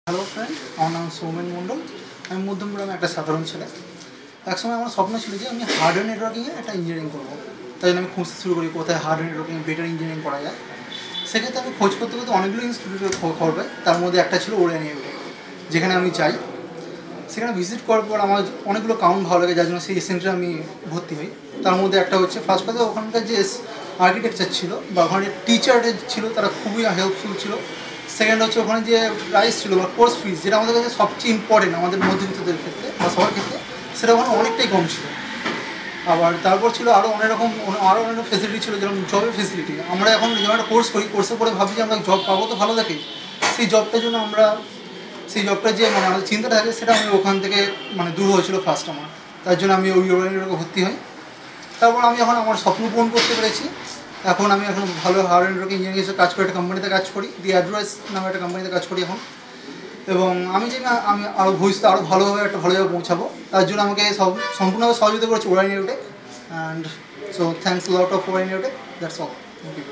Hello friend, আমার নাম সৌমেন মণ্ডল। আমি মধ্যমগ্রামে একটা সাধারণ ছেলে। একসময় আমার স্বপ্ন ছিল যে আমি হার্ডওয়্যার নেটওয়ার্কিংয়ে একটা ইঞ্জিনিয়ারিং করবো। তাই জন্য আমি খুঁজতে শুরু করি কোথায় হার্ডওয়্যার নেটওয়ার্কিং বেটার ইঞ্জিনিয়ারিং করা যায়। সেক্ষেত্রে আমি খোঁজ করতে করতে অনেকগুলো ইনস্টিটিউটের খবর পাই। তার মধ্যে একটা ছিল ওরায়ন ইউনিটেক, যেখানে আমি যাই। সেখানে ভিজিট করার পর আমার অনেকগুলো কাউন্ট ভালো লাগে, যার জন্য সেই সেন্টারে আমি ভর্তি হই। তার মধ্যে একটা হচ্ছে ফার্স্ট কথা, ওখানকার যে আর্কিটেকচার ছিল বা ওখানে টিচার ছিল তারা খুবই হেল্পফুল ছিল। সেকেন্ড হচ্ছে ওখানে যে প্রাইস ছিল বা কোর্স ফিস, যেটা আমাদের কাছে সবচেয়ে ইম্পর্টেন্ট আমাদের মধ্যবিত্তদের ক্ষেত্রে বা সবার ক্ষেত্রে, সেটা ওখানে অনেকটাই কম ছিল। আবার তারপর ছিল আরও অনেক ফেসিলিটি ছিল, যেরকম জবের ফেসিলিটি। আমরা এখন যখন একটা কোর্স করি, কোর্সের পরে ভাবি যে আমরা জব পাবো তো ভালো থাকে, সেই জবটার জন্য আমরা সেই জবটা যে আমাদের চিন্তাটা থাকে সেটা আমি ওখান থেকে দূর হয়েছিল ফার্স্ট আমার। তার জন্য আমি ওই ইউনিভার্সিটিতে ভর্তি হই। তারপর আমি এখন আমার স্বপ্ন পূরণ করতে পেরেছি। এখন ভালো হার্ডওয়্যার নেটওয়ার্কিং ইঞ্জিনিয়ারিং হিসেবে কাজ করি, একটা কোম্পানিতে কাজ করি, দি অ্যাড্রেস নামে একটা কোম্পানিতে কাজ করি এখন। এবং আমি আমি আরও ভবিষ্যতে আরও ভালোভাবে একটা ভালো জায়গায় পৌঁছাবো, তার জন্য আমাকে সম্পূর্ণভাবে সহযোগিতা করেছে Orion Unitech. And so thanks lot of Orion Unitech, that's all. Thank you.